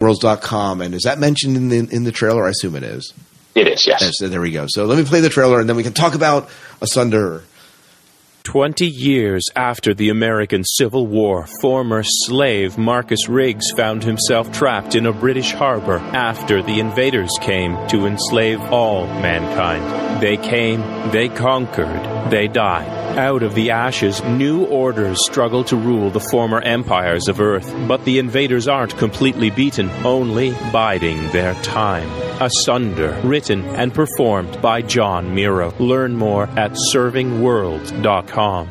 worlds.com. And is that mentioned in the trailer? I assume it is. It is, yes. So there we go. So let me play the trailer, and then we can talk about Asunder. 20 years after the American Civil War, former slave Marcus Riggs found himself trapped in a British harbor after the invaders came to enslave all mankind. They came, they conquered, they died. Out of the ashes, new orders struggle to rule the former empires of Earth, but the invaders aren't completely beaten, only biding their time. Asunder, written and performed by John Mierau. Learn more at servingworlds.com.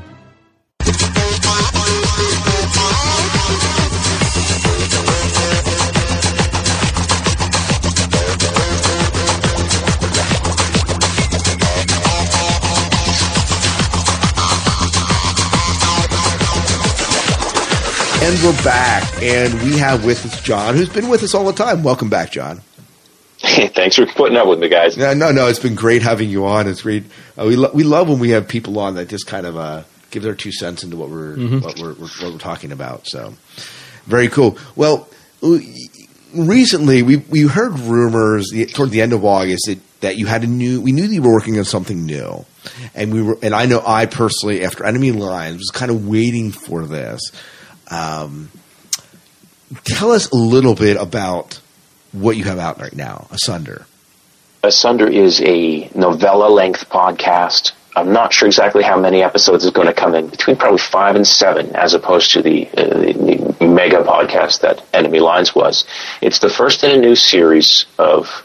And we're back, and we have with us John, who's been with us all the time. Welcome back, John. Hey, thanks for putting up with me, guys. No, it's been great having you on. It's great. We love when we have people on that just kind of give their 2 cents into what we're talking about. So, very cool. Well, recently we heard rumors toward the end of August that you had we knew that you were working on something new, and I know I personally, after Enemy Lines, was kind of waiting for this. Tell us a little bit about what you have out right now, Asunder. Asunder is a novella-length podcast. I'm not sure exactly how many episodes is going to come in, between probably 5 and 7, as opposed to the mega podcast that Enemy Lines was. It's the first in a new series of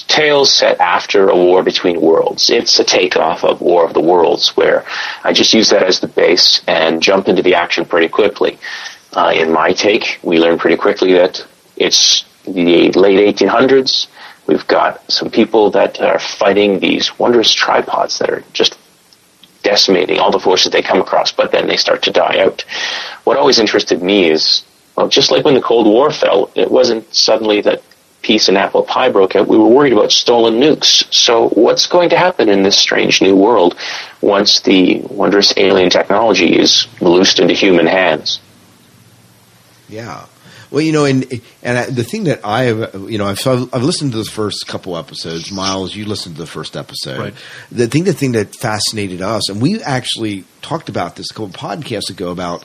tales set after a war between worlds. It's a takeoff of War of the Worlds, where I just use that as the base and jump into the action pretty quickly. In my take, we learn pretty quickly that it's the late 1800s. We've got some people that are fighting these wondrous tripods that are just decimating all the forces they come across, but then they start to die out. What always interested me is, well, just like when the Cold War fell, it wasn't suddenly that peace and apple pie broke out. We were worried about stolen nukes. So what's going to happen in this strange new world once the wondrous alien technology is loosed into human hands? Yeah. Well, and the thing that I've listened to the first couple episodes. Miles, you listened to the first episode. Right. The thing that fascinated us, and we actually talked about this a couple podcasts ago about,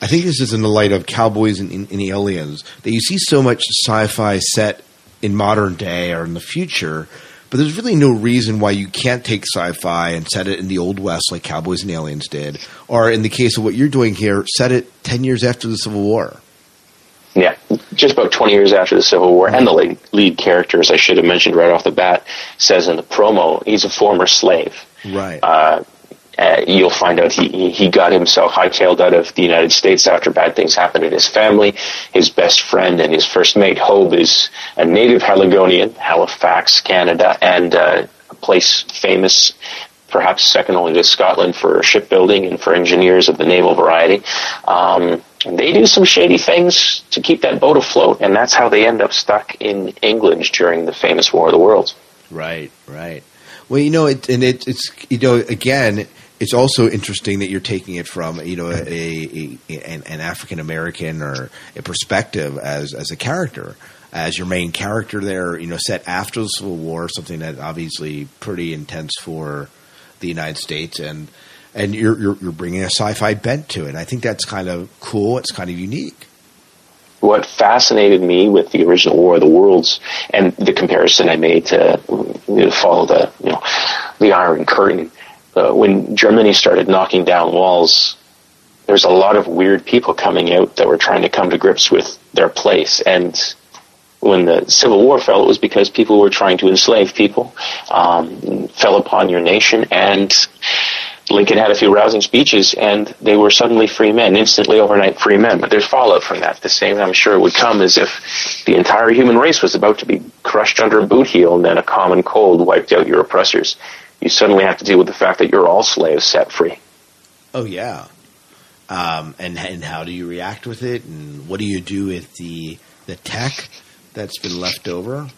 I think this is in the light of Cowboys and Aliens, that you see so much sci-fi set in modern day or in the future, but there's really no reason why you can't take sci-fi and set it in the Old West like Cowboys and Aliens did, or in the case of what you're doing here, set it 10 years after the Civil War. Yeah, just about 20 years after the Civil War. And the lead character, as I should have mentioned right off the bat, says in the promo, he's a former slave. Right. You'll find out he got himself hightailed out of the United States after bad things happened in his family. His best friend and his first mate, Hobe, is a native Haligonian, Halifax, Canada, and a place famous, perhaps second only to Scotland, for shipbuilding and for engineers of the naval variety. They do some shady things to keep that boat afloat, and that's how they end up stuck in England during the famous War of the Worlds. Right. Well, again, it's also interesting that you're taking it from, an African American or a perspective as a character, as your main character there, set after the Civil War, something that obviously pretty intense for the United States, and you're bringing a sci-fi bent to it. I think that's kind of cool. It's kind of unique. What fascinated me with the original War of the Worlds, and the comparison I made to follow the Iron Curtain, when Germany started knocking down walls, there's a lot of weird people coming out that were trying to come to grips with their place. And when the Civil War fell, it was because people were trying to enslave people, fell upon your nation, and Lincoln had a few rousing speeches, and they were suddenly free men, instantly overnight free men. But there's fallout from that. The same, I'm sure, would come as if the entire human race was about to be crushed under a boot heel, and then a common cold wiped out your oppressors. You suddenly have to deal with the fact that you're all slaves set free. Oh, yeah. And how do you react with it, and what do you do with the tech that's been left over?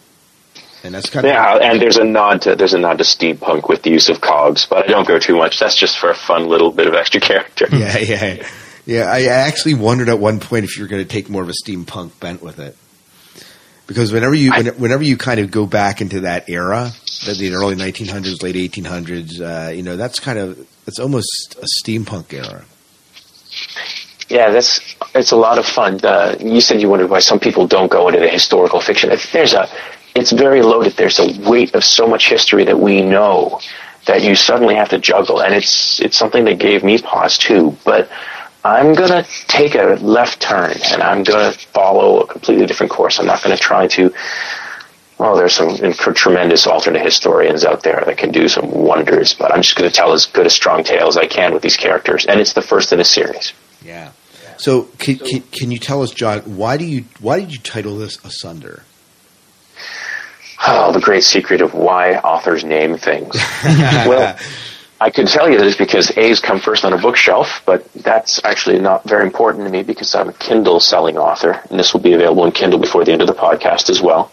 And that's kind and there's a nod to steampunk with the use of cogs, but I don't go too much. That's just for a fun little bit of extra character. Yeah. I actually wondered at one point if you were going to take more of a steampunk bent with it. Because whenever you kind of go back into that era, the early 1900s, late 1800s, that's almost a steampunk era. Yeah, it's a lot of fun. You said you wondered why some people don't go into the historical fiction. It's very loaded. There's a weight of so much history that we know that you suddenly have to juggle, and it's something that gave me pause too. But I'm going to take a left turn, and I'm going to follow a completely different course. I'm not going to try to... Well, there's some tremendous alternate historians out there that can do some wonders, but I'm just going to tell as good a strong tale as I can with these characters, and it's the first in a series. Yeah. So can you tell us, John, why did you title this Asunder? Oh, the great secret of why authors name things. Well, I could tell you that it's because A's come first on a bookshelf, but that's actually not very important to me because I'm a Kindle selling author, and this will be available in Kindle before the end of the podcast as well.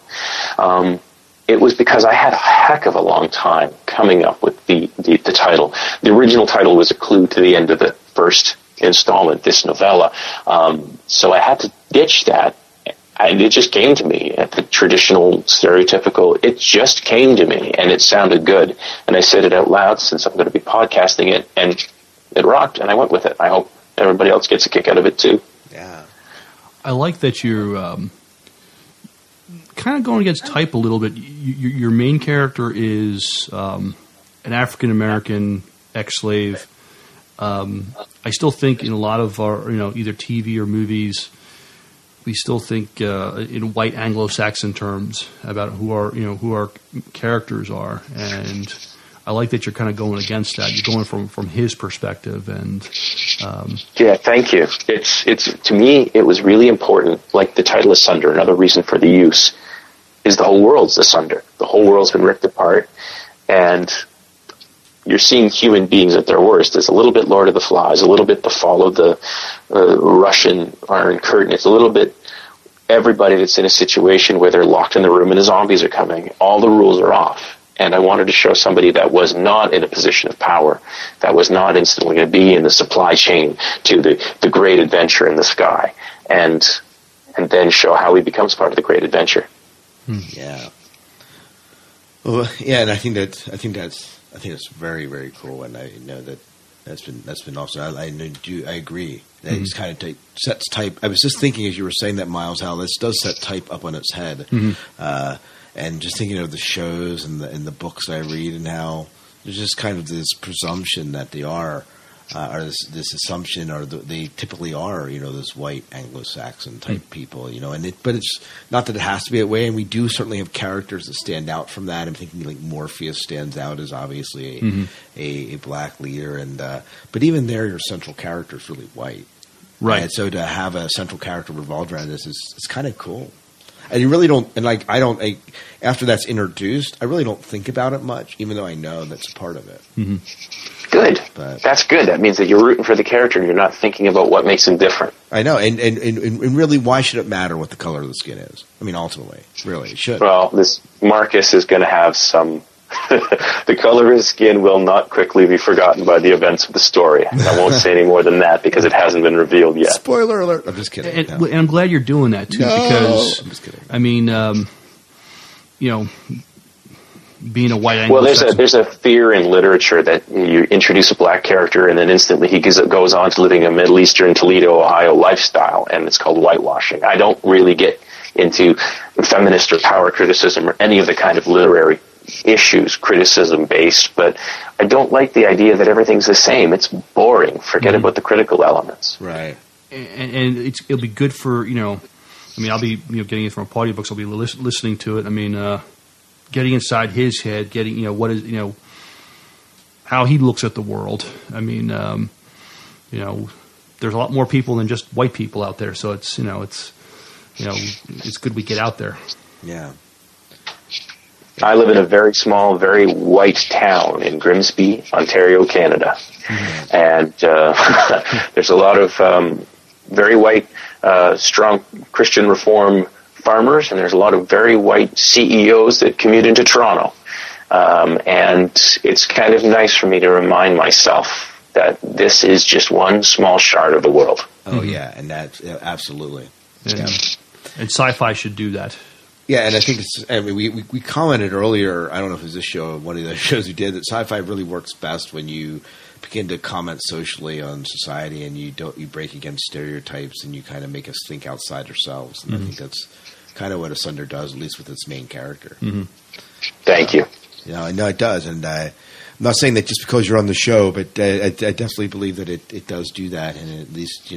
It was because I had a heck of a long time coming up with the title. The original title was a clue to the end of the first installment, this novella. So I had to ditch that. And it just came to me at the traditional, stereotypical, it just came to me, and it sounded good. And I said it out loud since I'm going to be podcasting it, and it rocked, and I went with it. I hope everybody else gets a kick out of it, too. Yeah. I like that you're kind of going against type a little bit. Your main character is an African-American ex-slave. I still think in a lot of our, either TV or movies, we still think in white Anglo-Saxon terms about who our characters are, and I like that you're kind of going against that. You're going from his perspective, and yeah, thank you. It's to me, it was really important. Like the title Asunder, another reason for the use is the whole world's asunder. The whole world's been ripped apart, and you're seeing human beings at their worst. There's a little bit Lord of the Flies, a little bit The Fall of the Russian Iron Curtain. It's a little bit everybody that's in a situation where they're locked in the room and the zombies are coming. All the rules are off. And I wanted to show somebody that was not in a position of power, that was not instantly going to be in the supply chain to the great adventure in the sky, and then show how he becomes part of the great adventure. Yeah. Well, yeah, and I think that's very, very cool, and I know that's been awesome. I agree that he's kind of sets type. I was just thinking as you were saying that, Miles, how this does set type up on its head, and just thinking of the shows and the books I read, and how there's just kind of this presumption that they are, or this assumption, or they typically are, those white Anglo-Saxon type people, but it's not that it has to be that way, and we do certainly have characters that stand out from that. I'm thinking like Morpheus stands out as obviously a black leader, and but even there, your central character is really white, right? And so to have a central character revolved around this is kind of cool. And you really don't, and like after that's introduced, I really don't think about it much, even though I know that's a part of it. Good. But that's good. That means that you're rooting for the character and you're not thinking about what makes him different. I know, and really, why should it matter what the color of the skin is? I mean, ultimately, really, it should. Well, this Marcus is going to have some. The color of his skin will not quickly be forgotten by the events of the story. And I won't say any more than that because it hasn't been revealed yet. Spoiler alert! I'm just kidding. And I'm glad you're doing that too, because I'm just kidding. I mean, being a white Well, Anglo-Saxon. there's a fear in literature that you introduce a black character and then instantly he goes on to living a Middle Eastern Toledo, Ohio lifestyle, and it's called whitewashing. I don't really get into feminist or power criticism or any of the kind of literary issues, criticism based, but I don't like the idea that everything's the same. It's boring. Forget about the critical elements. Right. And it'll be good for, I'll be getting it from a podiobook, so I'll be listening to it. I mean, getting inside his head, getting, what is, how he looks at the world. I mean, there's a lot more people than just white people out there, so it's good we get out there. Yeah. I live in a very small, very white town in Grimsby, Ontario, Canada. And there's a lot of very white, strong Christian Reform farmers, and there's a lot of very white CEOs that commute into Toronto. And it's kind of nice for me to remind myself that this is just one small shard of the world. Oh, yeah, and that's absolutely. And sci-fi should do that. Yeah, and I think it's. I mean, we commented earlier. I don't know if it was this show or one of the shows we did that sci-fi really works best when you begin to comment socially on society and you break against stereotypes and you kind of make us think outside ourselves. And I think that's kind of what Asunder does, at least with its main character. Thank you. I know it does, and I'm not saying that just because you're on the show, but I definitely believe that it does do that, and at least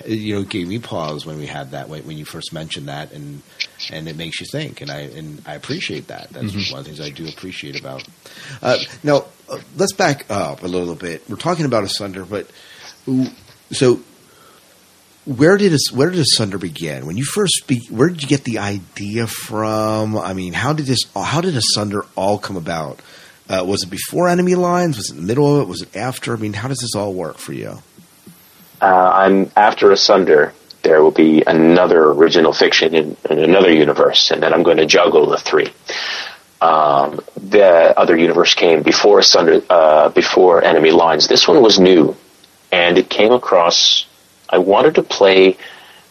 it gave me pause when we had that when you first mentioned that, and it makes you think, and I appreciate that. That's one of the things I do appreciate about. Now let's back up a little bit. We're talking about Asunder, but so where did Asunder begin? When you first where did you get the idea from? I mean, how did Asunder all come about? Was it before Enemy Lines? Was it in the middle of it? Was it after? I mean, how does this all work for you? I'm after Asunder. There will be another original fiction in another universe, and then I'm going to juggle the three. The other universe came before Asunder, before Enemy Lines. This one was new, and it came across. I wanted to play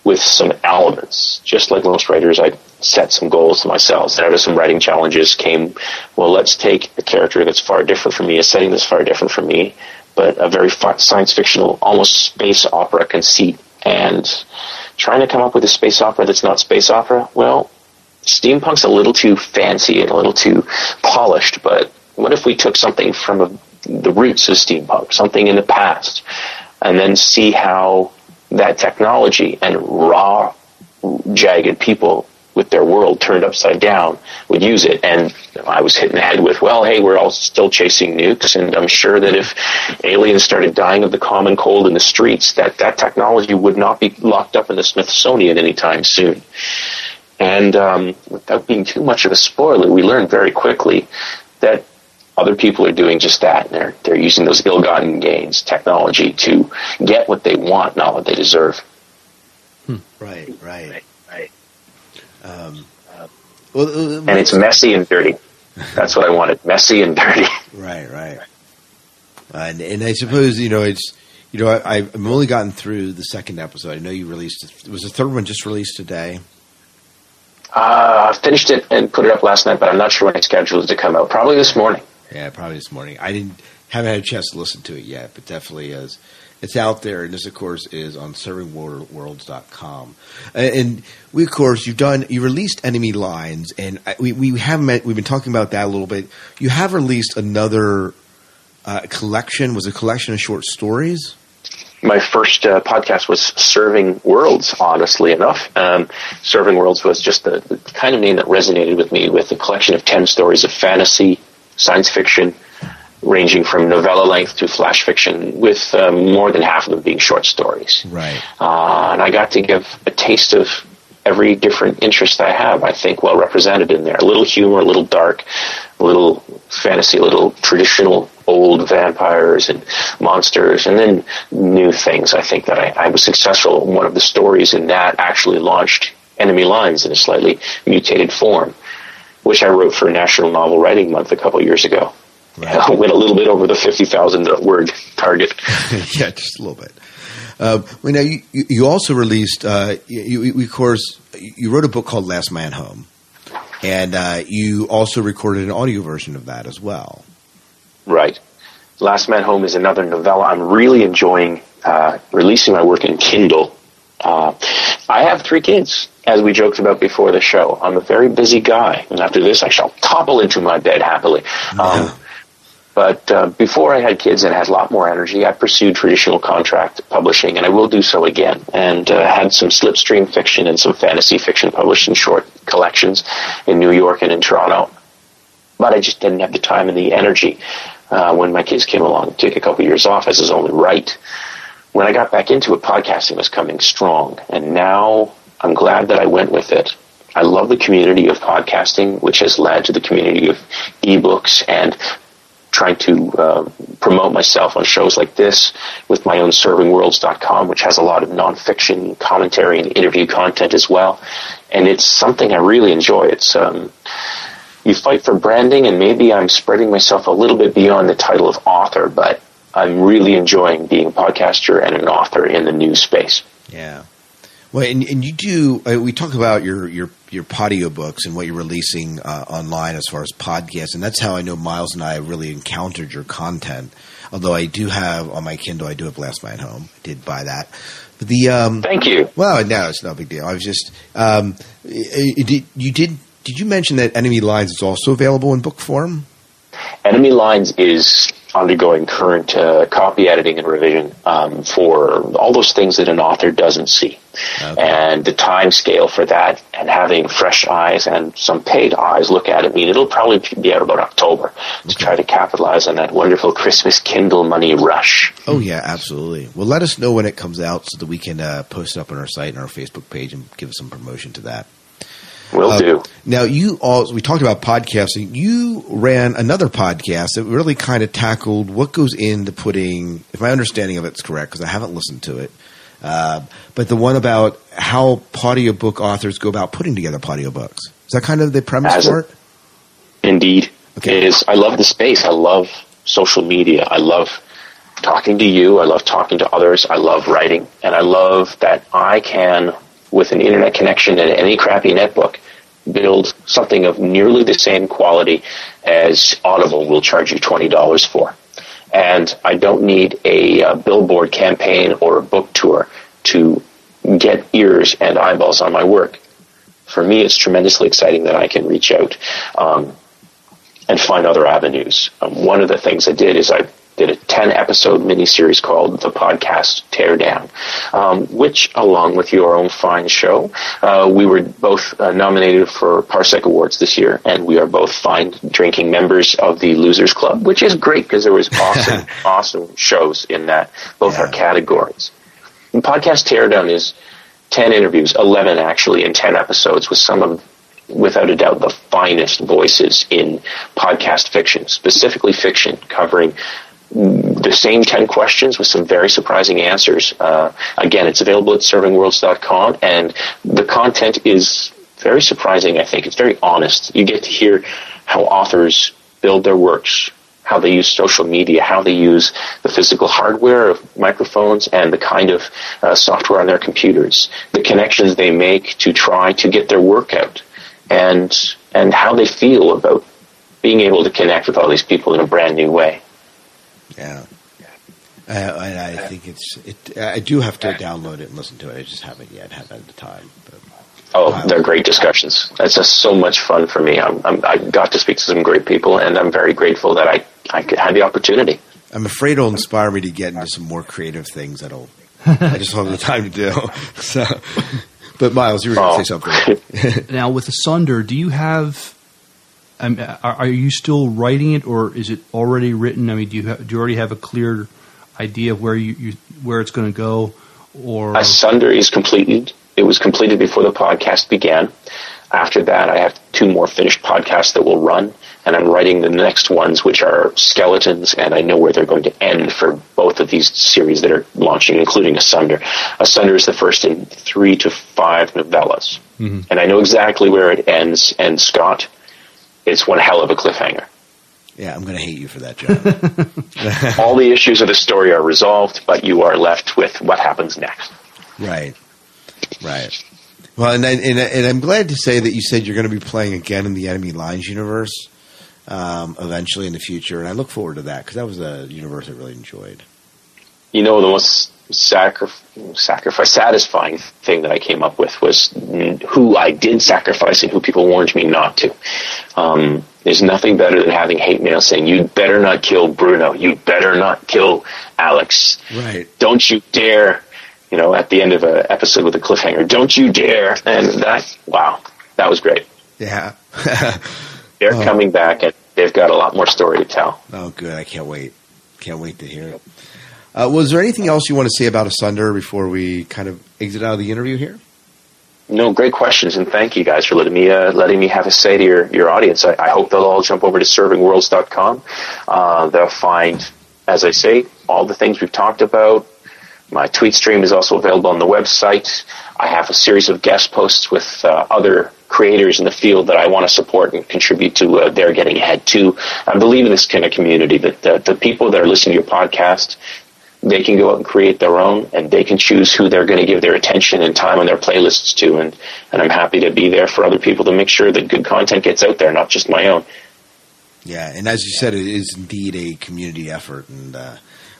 with some elements, just like most writers. I set some goals to myself. And out of some writing challenges came, well, let's take a character that's far different from me, a setting that's far different from me, but a very science fictional, almost space opera conceit, and trying to come up with a space opera that's not space opera. Well, steampunk's a little too fancy and a little too polished, but what if we took something from the roots of steampunk, something in the past, and then see how that technology and raw, jagged people with their world turned upside down would use it. And I was hit in the head with, well, hey, we're all still chasing nukes, and I'm sure that if aliens started dying of the common cold in the streets, that technology would not be locked up in the Smithsonian anytime soon. And without being too much of a spoiler, we learned very quickly that other people are doing just that. And they're using those ill-gotten gains, technology, to get what they want, not what they deserve. Right. And it's messy and dirty. That's what I wanted, messy and dirty. Right. And I suppose, I've only gotten through the second episode. I know you released it. Was the third one just released today? I finished it and put it up last night, but I'm not sure when it's scheduled to come out. Probably this morning. Yeah, probably this morning. I haven't had a chance to listen to it yet, but definitely is. It's out there, and this, of course, is on servingworlds.com. And we, of course, you released Enemy Lines, and we've been talking about that a little bit. You have released another collection. Was it a collection of short stories? My first podcast was Serving Worlds, honestly enough. Serving Worlds was just the kind of name that resonated with me, with a collection of 10 stories of fantasy, science fiction, ranging from novella length to flash fiction, with more than half of them being short stories. Right. And I got to give a taste of every different interest I have, I think, well represented in there. A little humor, a little dark, a little fantasy, a little traditional old vampires and monsters, and then new things. I think that I was successful. One of the stories in that actually launched Enemy Lines in a slightly mutated form, which I wrote for National Novel Writing Month a couple yeof years ago. Right. Went a little bit over the 50,000 word target. Yeah, just a little bit. Now you also released, of course, you wrote a book called Last Man Home, and you also recorded an audio version of that as well. Right. Last Man Home is another novella. I'm really enjoying releasing my work in Kindle. I have 3 kids, as we joked about before the show. I'm a very busy guy, and after this I shall topple into my bed happily. Yeah. But before I had kids and had a lot more energy, I pursued traditional contract publishing, and I will do so again, and had some slipstream fiction and some fantasy fiction published in short collections in New York and in Toronto. But I just didn't have the time and the energy when my kids came along and took a couple of years off, as is only right. When I got back into it, podcasting was coming strong, and now I'm glad that I went with it. I love the community of podcasting, which has led to the community of ebooks, and trying to promote myself on shows like this with my own servingworlds.com, which has a lot of nonfiction commentary and interview content as well. And it's something I really enjoy. It's you fight for branding, and maybe I'm spreading myself a little bit beyond the title of author, but I'm really enjoying being a podcaster and an author in the news space. Yeah. Well, and you do. We talk about your podiobooks and what you're releasing online as far as podcasts, and that's how I know Miles and I really encountered your content. Although I do have on my Kindle, I do have Last Man Home. I did buy that. But thank you. Well, no, it's no big deal. I was just did you mention that Enemy Lines is also available in book form? Enemy Lines is undergoing current copy editing and revision for all those things that an author doesn't see. Okay. And the time scale for that and having fresh eyes and some paid eyes look at it, I mean, it'll probably be out about October to try to capitalize on that wonderful Christmas Kindle money rush. Oh, yeah, absolutely. Well, let us know when it comes out so that we can post it up on our site and our Facebook page and give some promotion to that. Will do. Now, we talked about podcasting. You ran another podcast that really kind of tackled what goes into putting, if my understanding of it's correct, because I haven't listened to it, but the one about how podiobook authors go about putting together podiobooks. Is that kind of the premise for it? Indeed. Okay. It is. I love the space. I love social media. I love talking to you. I love talking to others. I love writing. And I love that I can, with an internet connection and any crappy netbook, build something of nearly the same quality as Audible will charge you $20 for. And I don't need a billboard campaign or a book tour to get ears and eyeballs on my work. For me, it's tremendously exciting that I can reach out and find other avenues. One of the things I did is I did a 10-episode miniseries called The Podcast Teardown, which, along with your own fine show, we were both nominated for Parsec Awards this year, and we are both fine drinking members of the Losers Club, which is great because there was awesome shows in that, both our categories. And Podcast Teardown is 10 interviews, 11 actually, in 10 episodes with some of, without a doubt, the finest voices in podcast fiction, specifically fiction, covering the same 10 questions with some very surprising answers. Again, it's available at servingworlds.com, and the content is very surprising, I think. It's very honest. You get to hear how authors build their works, how they use social media, how they use the physical hardware of microphones and the kind of software on their computers, the connections they make to try to get their work out, and how they feel about being able to connect with all these people in a brand new way. Yeah, and I think I do have to download it and listen to it. I just haven't yet had the time. But, they're great discussions. It's just so much fun for me. I got to speak to some great people, and I'm very grateful that I could have the opportunity. I'm afraid it'll inspire me to get into some more creative things I just don't have the time to do. So, but Miles, you were going to say something. Now, with Asunder, do you have? Are you still writing it, or is it already written? I mean, do you already have a clear idea of where where it's going to go? Or Asunder is completed. It was completed before the podcast began. After that, I have 2 more finished podcasts that will run, and I'm writing the next ones, which are skeletons, and I know where they're going to end for both of these series that are launching, including Asunder. Asunder is the first in 3 to 5 novellas, and I know exactly where it ends. And Scott, it's one hell of a cliffhanger. Yeah, I'm going to hate you for that, John. All the issues of the story are resolved, but you are left with what happens next. Right. Well, and I'm glad to say that you said you're going to be playing again in the Enemy Lines universe eventually in the future, and I look forward to that because that was a universe I really enjoyed. You know, the most satisfying thing that I came up with was who I did sacrifice and who people warned me not to. There's nothing better than having hate mail saying, "You better not kill Bruno. You better not kill Alex. Right? Don't you dare." You know, at the end of an episode with a cliffhanger, "Don't you dare!" And that was great. Yeah. They're coming back, and they've got a lot more story to tell. Oh, good! I can't wait. Can't wait to hear it. Was there anything else you want to say about Asunder before we kind of exit out of the interview here? No, great questions, and thank you guys for letting me have a say to your audience. I hope they'll all jump over to servingworlds.com. They'll find, as I say, all the things we've talked about. My tweet stream is also available on the website. I have a series of guest posts with other creators in the field that I want to support and contribute to their getting ahead too. I believe in this kind of community, that the people that are listening to your podcast, they can go out and create their own, and they can choose who they're going to give their attention and time on their playlists to. And I'm happy to be there for other people to make sure that good content gets out there, not just my own. Yeah, and as you said, it is indeed a community effort, and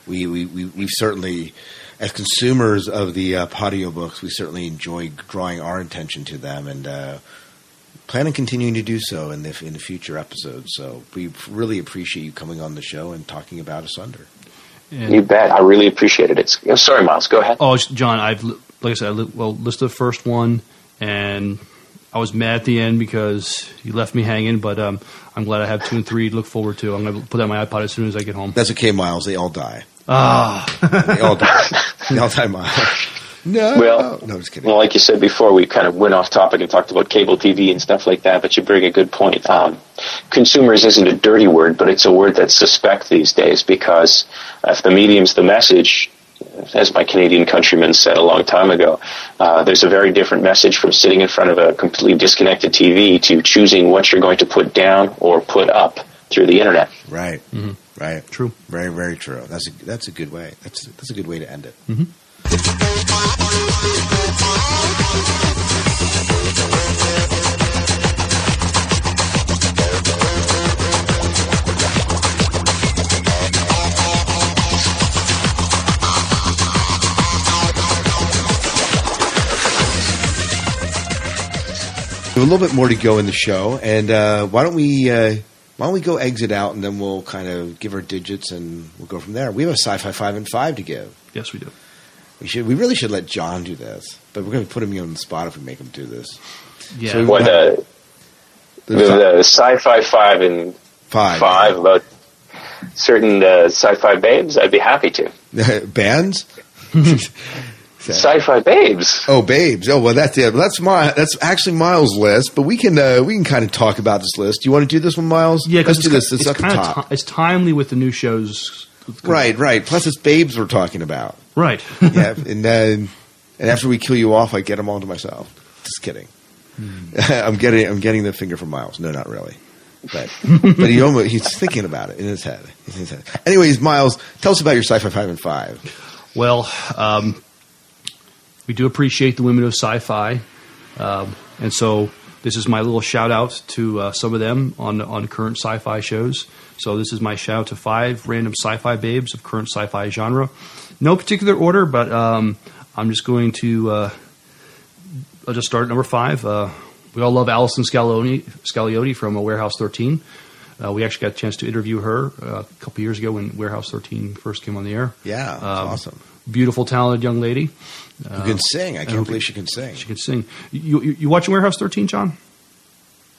we've certainly, as consumers of the audiobooks, we certainly enjoy drawing our attention to them, and plan on continuing to do so in the future episodes. So we really appreciate you coming on the show and talking about Asunder. You bet. I really appreciate it. Sorry, Miles. Go ahead. Oh, John, like I said, listed the first one, and I was mad at the end because you left me hanging, but I'm glad I have 2 and 3 to look forward to. I'm going to put that on my iPod as soon as I get home. That's okay, Miles. They all die. Ah. They all die. They all die, Miles. No. Well, no, just kidding. Well, like you said before, we kind of went off topic and talked about cable TV and stuff like that, but you bring a good point. Consumers isn't a dirty word, but it's a word that's suspect these days, because if the medium's the message, as my Canadian countryman said a long time ago, there's a very different message from sitting in front of a completely disconnected TV to choosing what you're going to put down or put up through the internet. Right. Mm-hmm. Right. True. Very, very true. That's a good way. That's a good way to end it. Mm-hmm. We have a little bit more to go in the show, and why don't we go exit out, and then we'll kind of give our digits, and we'll go from there. We have a Sci-Fi 5 and 5 to give. Yes, we do. We really should let John do this, but we're going to put him on the spot if we make him do this. Yeah. So the Sci-Fi 5 and 5 about certain sci-fi babes, I'd be happy to. Bands? Sci-fi babes. Oh, babes. Oh, well, that's it. Well, that's actually Miles' list, but we can kind of talk about this list. Do you want to do this one, Miles? Yeah, let's do this. It's at the top. It's timely with the new shows. Right. Plus, it's babes we're talking about. Right. Yeah, and after we kill you off, I get them all to myself. Just kidding. I'm getting the finger from Miles. No, not really. But he's thinking about it in his head. Anyways, Miles, tell us about your Sci-Fi 5 and 5. Well, we do appreciate the women of sci-fi, and so this is my little shout out to some of them on current sci-fi shows. So this is my shout out to 5 random sci-fi babes of current sci-fi genre. No particular order, but I'm just going to I'll just start at number 5. We all love Alison Scagliotti from Warehouse 13. We actually got a chance to interview her a couple years ago when Warehouse 13 first came on the air. Yeah, that's awesome. Beautiful, talented young lady. Who can sing. I can't believe she can sing. She can sing. You watching Warehouse 13, John?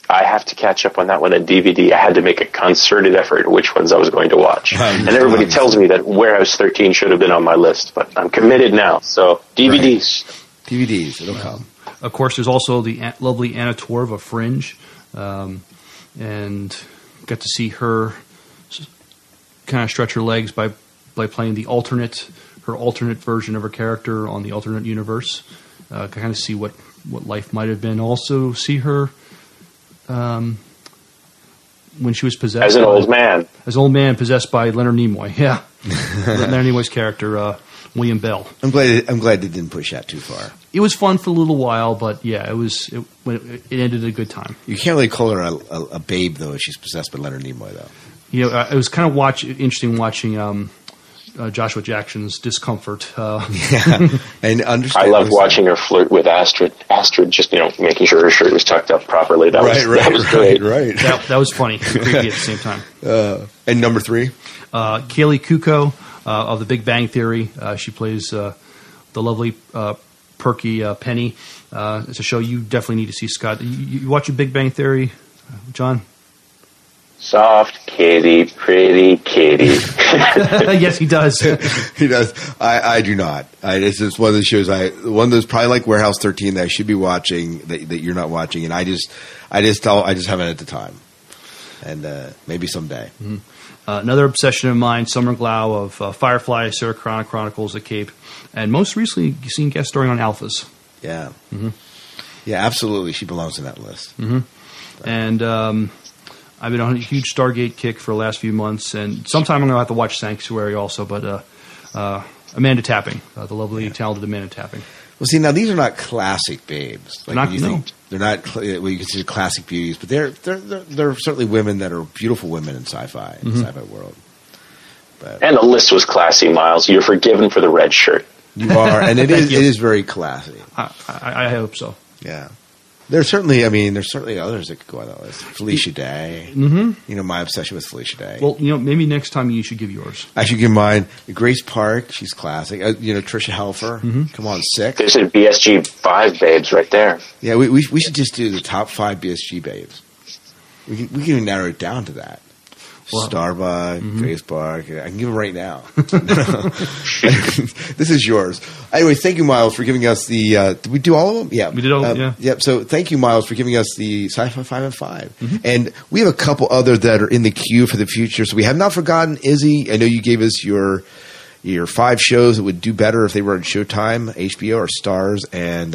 I have to catch up on that one on DVD. I had to make a concerted effort which ones I was going to watch. And everybody tells me that Warehouse 13 should have been on my list, but I'm committed now. So DVDs. Right. DVDs, it'll come. Of course, there's also the lovely Anna Torv of Fringe. And got to see her kind of stretch her legs by playing her alternate version of her character on the alternate universe. Kind of see what life might have been. Also see her when she was possessed as an old man possessed by Leonard Nimoy. Yeah, Leonard Nimoy's character, William Bell. I'm glad they didn't push that too far. It was fun for a little while, but yeah, it ended at a good time. You can't really call her a babe though if she's possessed by Leonard Nimoy though. You know, it was kind of interesting watching Joshua Jackson's discomfort. Yeah, and I loved watching her flirt with Astrid. Astrid just making sure her shirt was tucked up properly. That was great. Right. That was funny, and creepy at the same time. And number 3, Kaylee Kuko of The Big Bang Theory. She plays the lovely perky Penny. It's a show you definitely need to see, Scott. You watch Big Bang Theory, John? Soft kitty, pretty kitty. Yes, he does. He does. I do not. It's just one of the shows. One of those probably like Warehouse 13 that I should be watching that you're not watching, and I just haven't at the time, and maybe someday. Mm-hmm. Another obsession of mine, Summer Glau of Firefly, Sarah Connor Chronicles of Cape, and most recently you've seen guest starring on Alphas. Yeah. Mm-hmm. Yeah, absolutely. She belongs in that list. Mm-hmm. And I've been on a huge Stargate kick for the last few months, and sometime I'm going to have to watch Sanctuary also, but Amanda Tapping, the lovely, talented Amanda Tapping. Well, see, now these are not classic babes. Like Not- you no. think they're not what you consider classic beauties, but they're certainly women that are beautiful women in sci-fi, in the sci-fi world. But And the list was classy, Miles. You're forgiven for the red shirt. you are, and it Thank you. is very classy. I hope so. Yeah. There's certainly others that could go on that list. Felicia Day. Mm-hmm. You know, my obsession with Felicia Day. Well, maybe next time you should give yours. I should give mine. Grace Park, she's classic. Tricia Helfer. Come on, sick. There's a BSG 5 babes right there. Yeah, we should just do the top 5 BSG babes. We can even narrow it down to that. Well, Starbuck, Grace Park. I can give them right now. This is yours. Anyway, thank you, Miles, for giving us the. Did we do all of them? Yeah, We did all. Yeah. Yep. So thank you, Miles, for giving us the Sci-Fi 5 and 5. And we have a couple other that are in the queue for the future. So we have not forgotten Izzy. I know you gave us your 5 shows that would do better if they were on Showtime, HBO, or Stars. And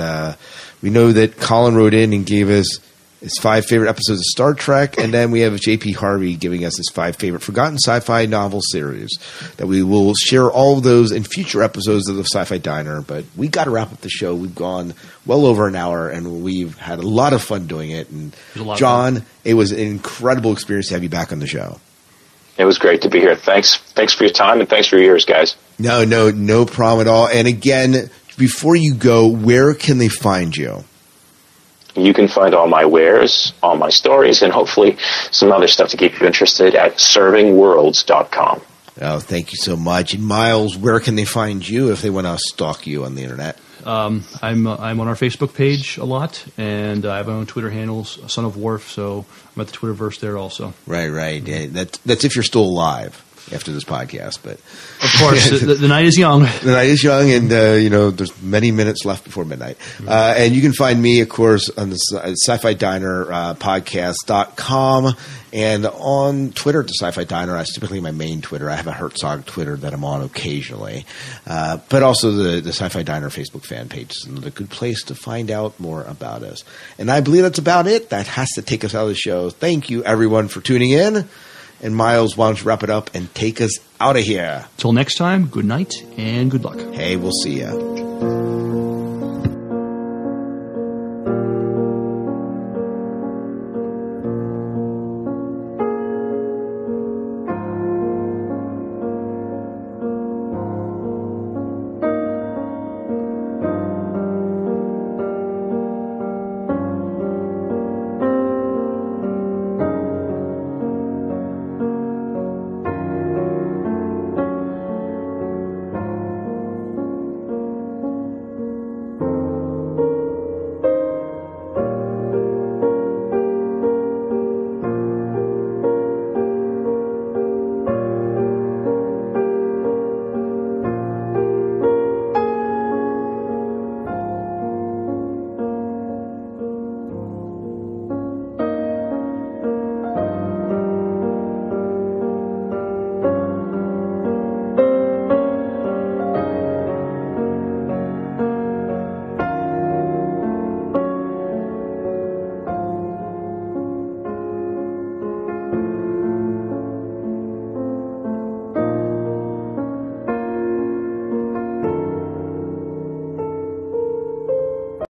we know that Colin wrote in and gave us his 5 favorite episodes of Star Trek, and then we have J.P. Harvey giving us his 5 favorite forgotten sci-fi novel series. That we will share all of those in future episodes of the Sci-Fi Diner. But we got to wrap up the show. We've gone well over an hour, and we've had a lot of fun doing it. And John, it was an incredible experience to have you back on the show. It was great to be here. Thanks for your time, and thanks for your ears, guys. No problem at all. And again, before you go, where can they find you? You can find all my wares, all my stories, and hopefully some other stuff to keep you interested at servingworlds.com. Oh, thank you so much. And Miles, where can they find you if they want to stalk you on the internet? I'm on our Facebook page a lot, and I have my own Twitter handles, Son of Worf, so I'm at the Twitterverse there also. Right. Yeah, that's if you're still alive after this podcast. But Of course, the night is young. the night is young, and there's many minutes left before midnight. And you can find me, of course, on the Sci-Fi Diner podcast.com and on Twitter at the Sci-Fi Diner. That's typically my main Twitter. I have a Herzog Twitter that I'm on occasionally, but also the Sci-Fi Diner Facebook fan page is another good place to find out more about us. And I believe that's about it. That has to take us out of the show. Thank you, everyone, for tuning in. And Miles, why don't you wrap it up and take us out of here? Till next time, good night and good luck. Hey, we'll see ya.